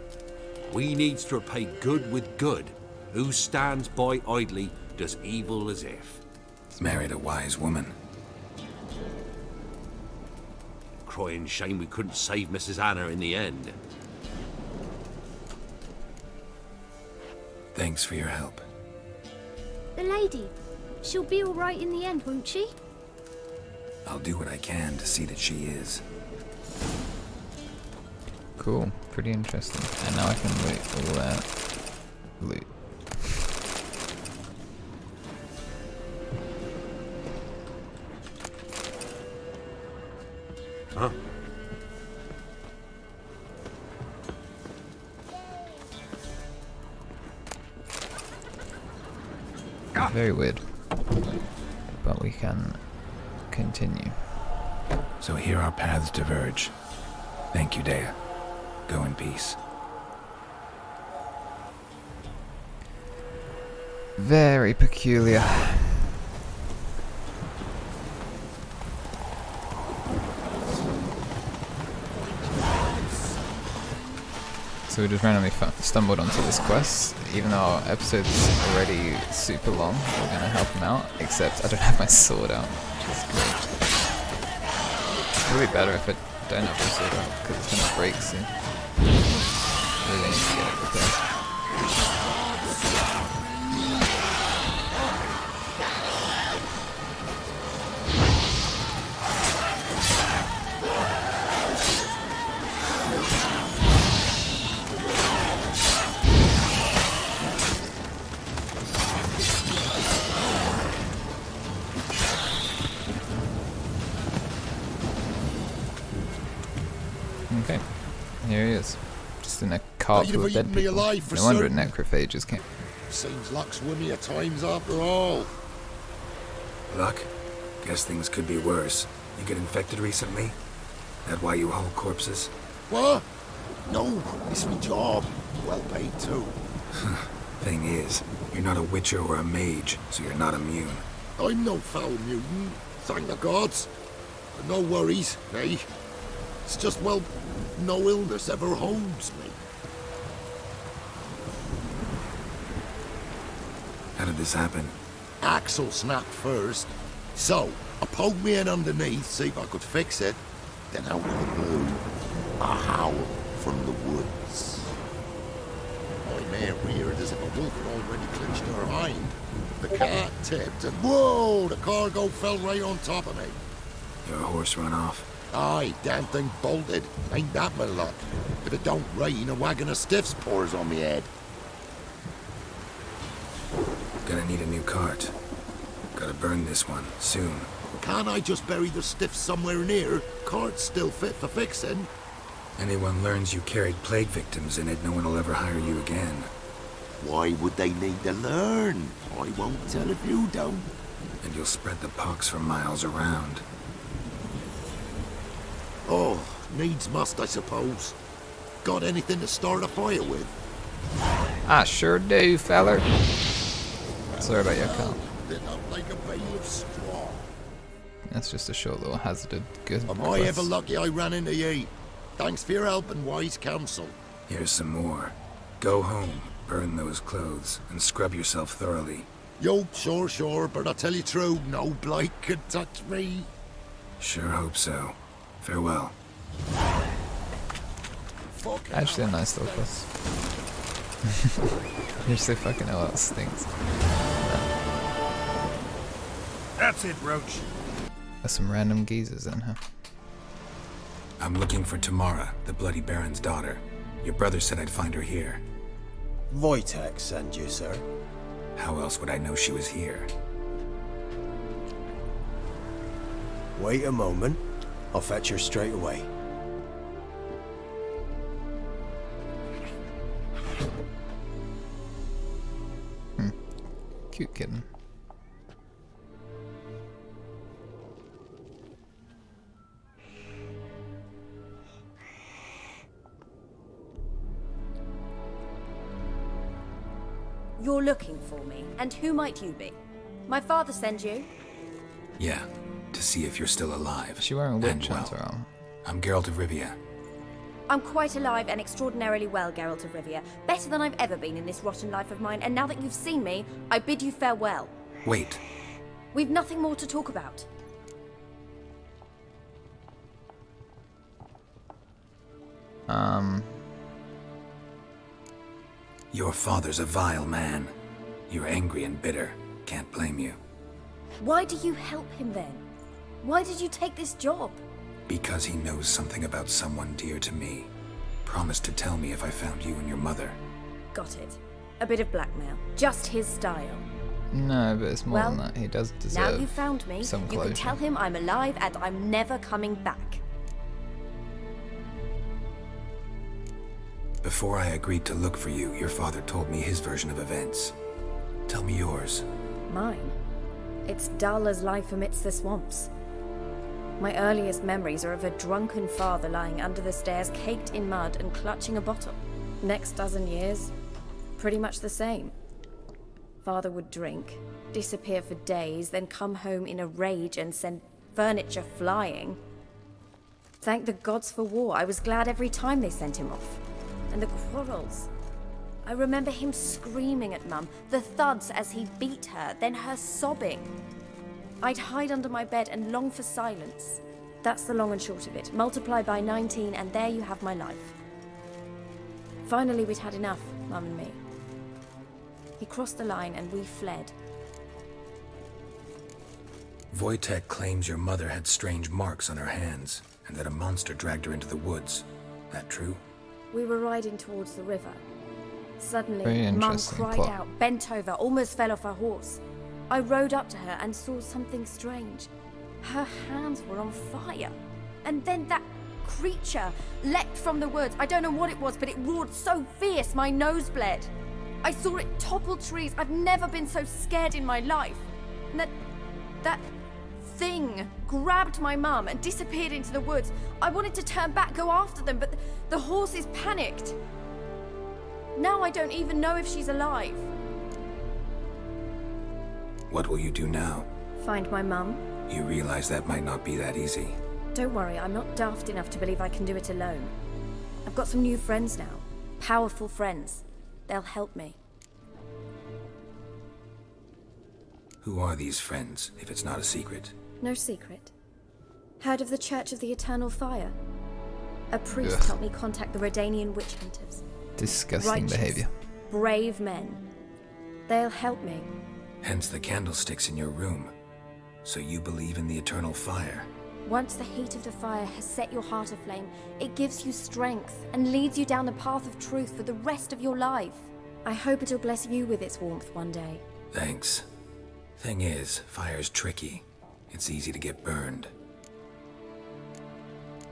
We needs to repay good with good. Who stands by idly does evil as if. He's married a wise woman. Crying shame we couldn't save Mrs. Anna in the end. Thanks for your help. The lady, she'll be all right in the end, won't she? I'll do what I can to see that she is. Cool, pretty interesting. And now I can loot all that loot. Huh? Very weird. But we can continue. So here our paths diverge. Thank you, Dea. Go in peace. Very peculiar. So we just randomly stumbled onto this quest. Even though our episode's already super long, we're gonna help him out. Except I don't have my sword out, which is great. It's probably better if I don't have my sword out, because it's gonna break soon. Really need to get it repaired. Okay, here he is. Just in a cart full of dead people. No wonder necrophages came. Seems luck's with me at times after all. Luck? Guess things could be worse. You get infected recently? That why you haul corpses? What? No, it's my job. Well paid too. Thing is, you're not a witcher or a mage, so you're not immune. I'm no foul mutant, thank the gods. But no worries, eh? It's just, well, no illness ever holds me. How did this happen? Axle snapped first. So, I poked me in underneath, see if I could fix it. Then out of the blue, a howl from the woods. My mare reared as if a wolf had already clinched her hind. The cart tipped and whoa, the cargo fell right on top of me. Your horse run off? Aye, damn thing bolted. Ain't that my luck? If it don't rain, a wagon of stiffs pours on me head. Gonna need a new cart. Gotta burn this one, soon. Can't I just bury the stiffs somewhere near? Cart's still fit for fixing. Anyone learns you carried plague victims in it, no one will ever hire you again. Why would they need to learn? I won't tell if you don't. And you'll spread the pox for miles around. Oh, needs must, I suppose. Got anything to start a fire with? I sure do, feller. Sorry about your car. Lit up like a bale of straw. That's just a short little hazarded good Am I ever lucky I ran into ye? Thanks for your help and wise counsel. Here's some more. Go home, burn those clothes, and scrub yourself thoroughly. Yo, sure, but I tell you true, no blight could touch me. Sure hope so. Farewell. Actually a nice little quest. You're so fucking hell out stings. That's it, Roach. There's some random geezers in here. I'm looking for Tamara, the Bloody Baron's daughter. Your brother said I'd find her here. Wojtek sent you, sir. How else would I know she was here? Wait a moment. I'll fetch her straight away. Cute kitten. you're looking for me, and who might you be? My father sent you? Yeah, to see if you're still alive. Is she wearing And witch hunter armor? I'm Geralt of Rivia. I'm quite alive and extraordinarily well, Geralt of Rivia. Better than I've ever been in this rotten life of mine, and now that you've seen me, I bid you farewell. Wait. We've nothing more to talk about. Your father's a vile man. You're angry and bitter. Can't blame you. Why do you help him then? Why did you take this job? Because he knows something about someone dear to me. Promised to tell me if I found you and your mother. Got it. A bit of blackmail. Just his style. No, but it's more Well, than that. He does Now deserve you've found me, some you closure. can tell him I'm alive and I'm never coming back. Before I agreed to look for you, your father told me his version of events. Tell me yours. Mine? It's dull as life amidst the swamps. My earliest memories are of a drunken father lying under the stairs, caked in mud and clutching a bottle. Next dozen years, pretty much the same. Father would drink, disappear for days, then come home in a rage and send furniture flying. Thank the gods for war. I was glad every time they sent him off. And the quarrels. I remember him screaming at Mum, the thuds as he beat her, then her sobbing. I'd hide under my bed and long for silence. That's the long and short of it. Multiply by 19 and there you have my life. Finally we'd had enough, Mum and me. He crossed the line and we fled. Wojtek claims your mother had strange marks on her hands, and that a monster dragged her into the woods. That true? We were riding towards the river. Very Suddenly, Mum interesting cried plot. out, bent over, almost fell off her horse. I rode up to her and saw something strange. Her hands were on fire. And then that creature leapt from the woods. I don't know what it was, but it roared so fierce my nose bled. I saw it topple trees. I've never been so scared in my life. And that thing grabbed my mum and disappeared into the woods. I wanted to turn back, go after them, but the horses panicked. Now I don't even know if she's alive. What will you do now? Find my mum? You realize that might not be that easy. Don't worry, I'm not daft enough to believe I can do it alone. I've got some new friends now. Powerful friends. They'll help me. Who are these friends, if it's not a secret? No secret. Heard of the Church of the Eternal Fire? A priest Ugh. helped me contact the Redanian witch hunters. Disgusting Righteous, behavior. brave men. They'll help me. Hence the candlesticks in your room. So you believe in the eternal fire? Once the heat of the fire has set your heart aflame, it gives you strength and leads you down the path of truth for the rest of your life. I hope it'll bless you with its warmth one day. Thanks. Thing is, fire's tricky. It's easy to get burned.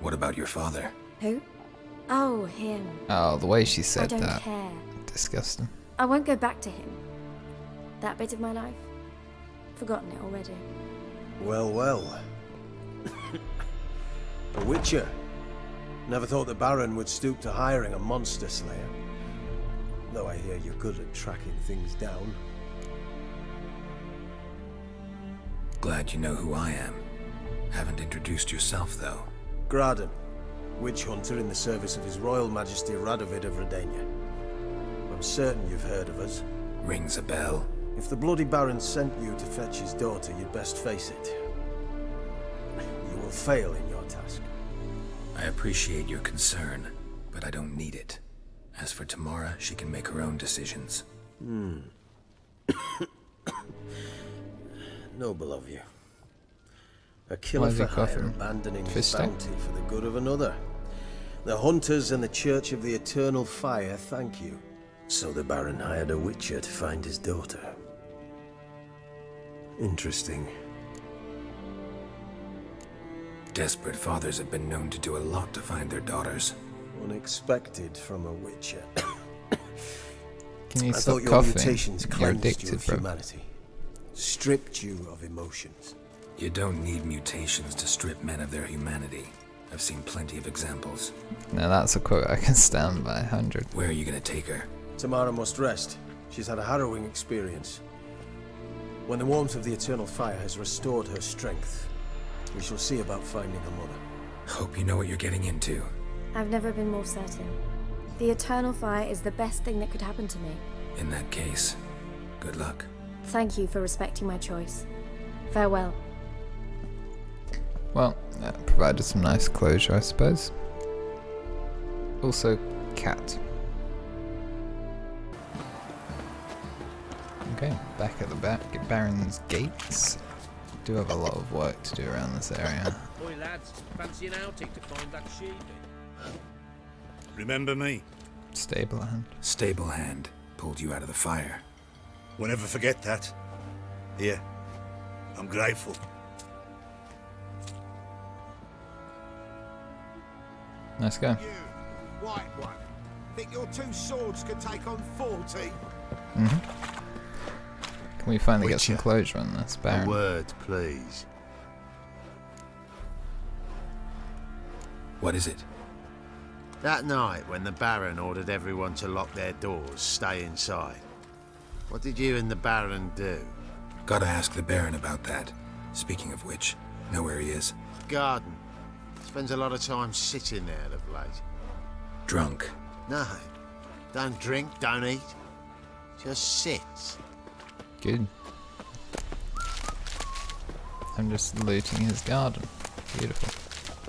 What about your father? Who? Oh, him. Oh, the way she I said don't that. care. Disgusting. I won't go back to him. That bit of my life? Forgotten it already. Well, well. A witcher. Never thought the Baron would stoop to hiring a monster slayer. Though I hear you're good at tracking things down. Glad you know who I am. Haven't introduced yourself, though. Graden, witch hunter in the service of His Royal Majesty Radovid of Redania. I'm certain you've heard of us. Rings a bell. If the Bloody Baron sent you to fetch his daughter, you'd best face it. You will fail in your task. I appreciate your concern, but I don't need it. As for Tamara, she can make her own decisions. Noble of you. A Why killer is he for hire, coughing? abandoning his Fisting? bounty for the good of another. The hunters and the Church of the Eternal Fire thank you. So the Baron hired a witcher to find his daughter. Interesting. Desperate fathers have been known to do a lot to find their daughters. Unexpected from a witcher. Can you I stop thought your coughing? mutations You're cleansed you addicted, of bro. humanity. Stripped you of emotions. You don't need mutations to strip men of their humanity. I've seen plenty of examples. Now that's a quote I can stand by 100. Where are you gonna take her? Tamara must rest. She's had a harrowing experience. When the warmth of the eternal fire has restored her strength, we shall see about finding her mother. Hope you know what you're getting into. I've never been more certain. The eternal fire is the best thing that could happen to me. In that case, good luck. Thank you for respecting my choice. Farewell. Well, that provided some nice closure, I suppose. Also, cat. Okay, back at the Baron's gates. Do have a lot of work to do around this area. Boy, lads, fancy an outing to find that sheep. Remember me? Stable hand. Stable hand pulled you out of the fire. We'll never forget that. Here, I'm grateful. Nice guy. You, white one, think your 2 swords could take on 40? Can we finally get some Witcher. closure on this, Baron? A word, please. What is it? That night when the Baron ordered everyone to lock their doors, stay inside. What did you and the Baron do? Gotta ask the Baron about that. Speaking of which, know where he is? Garden. Spends a lot of time sitting there of late. Drunk. No. Don't drink, don't eat. Just sits. Good. I'm just looting his garden. Beautiful.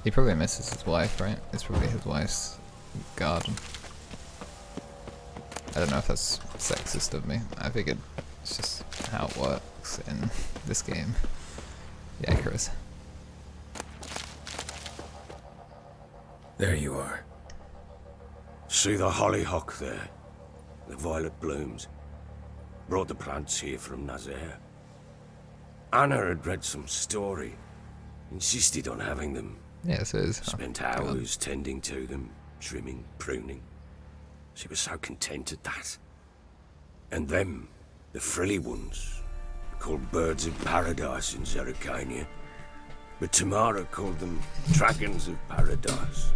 He probably misses his wife, right? It's probably his wife's garden. I don't know if that's sexist of me. I figured it's just how it works in this game. Yeah, Chris. There you are. See the hollyhock there? The violet blooms. Brought the plants here from Nazaire. Anna had read some story. Insisted on having them. Yes, it is. Spent Oh, God. hours tending to them, trimming, pruning. She was so content at that. And them, the frilly ones, called birds of paradise in Zerrikania. But Tamara called them dragons of paradise.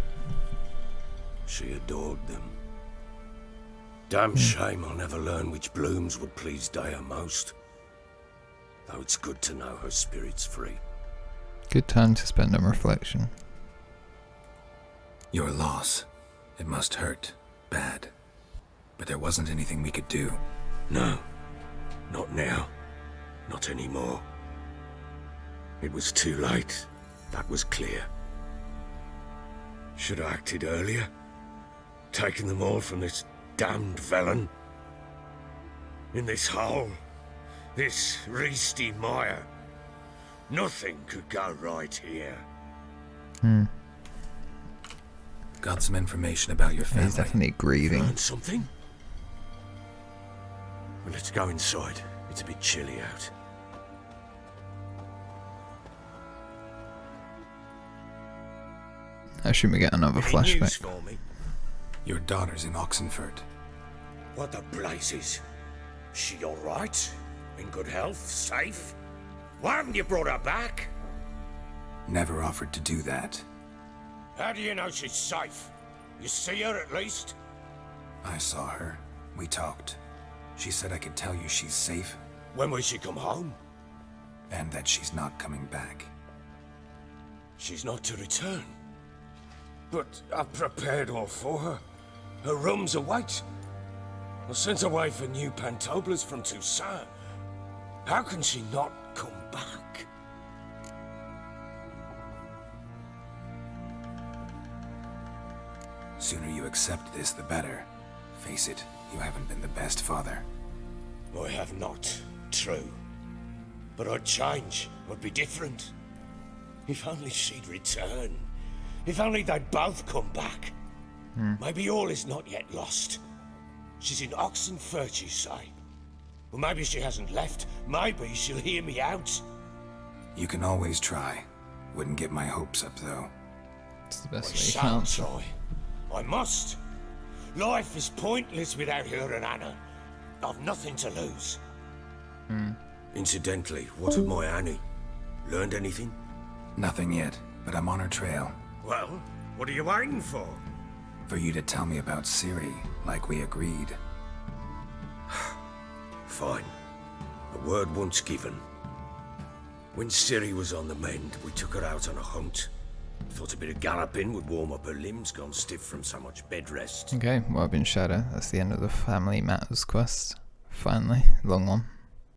She adored them. Damn shame I'll never learn which blooms would please Dea most. Though it's good to know her spirit's free. Good time to spend on reflection. Your loss. It must hurt. Bad. But there wasn't anything we could do. No, not now. Not anymore. It was too late. That was clear. Should have acted earlier. Taken them all from this damned felon. In this hole. This reesty mire. Nothing could go right here. Got some information about your family. He's definitely grieving. Learned something? Well, let's go inside. It's a bit chilly out. I assume we get another Any news flashback. for me? Your daughter's in Oxenford. What the blazes? She all right? In good health? Safe? Why haven't you brought her back? Never offered to do that. How do you know she's safe? You see her at least? I saw her. We talked. She said I could tell you she's safe When will she come home? and that she's not coming back. She's not to return. But I've prepared all for her. Her rooms await. I sent away for new pantoblas from Toussaint. How can she not come back? Sooner you accept this, the better. Face it, you haven't been the best father. I have not, true. But I'd change, I'd be different. If only she'd return. If only they'd both come back. Maybe all is not yet lost. She's in Oxenfurt, you say? Well, maybe she hasn't left. Maybe she'll hear me out. You can always try. Wouldn't get my hopes up, though. It's the best I way you shall can. try. I must. Life is pointless without her and Anna. I've nothing to lose. Incidentally, what of my Annie? Learned anything? Nothing yet, but I'm on her trail. Well, what are you waiting for? For you to tell me about Ciri, like we agreed. fine. A word once given. When Ciri was on the mend, we took her out on a hunt. Thought a bit of galloping would warm up her limbs, gone stiff from so much bed rest. Okay, well, I've been Shyaerdow. That's the end of the Family Matters quest. Finally, long one.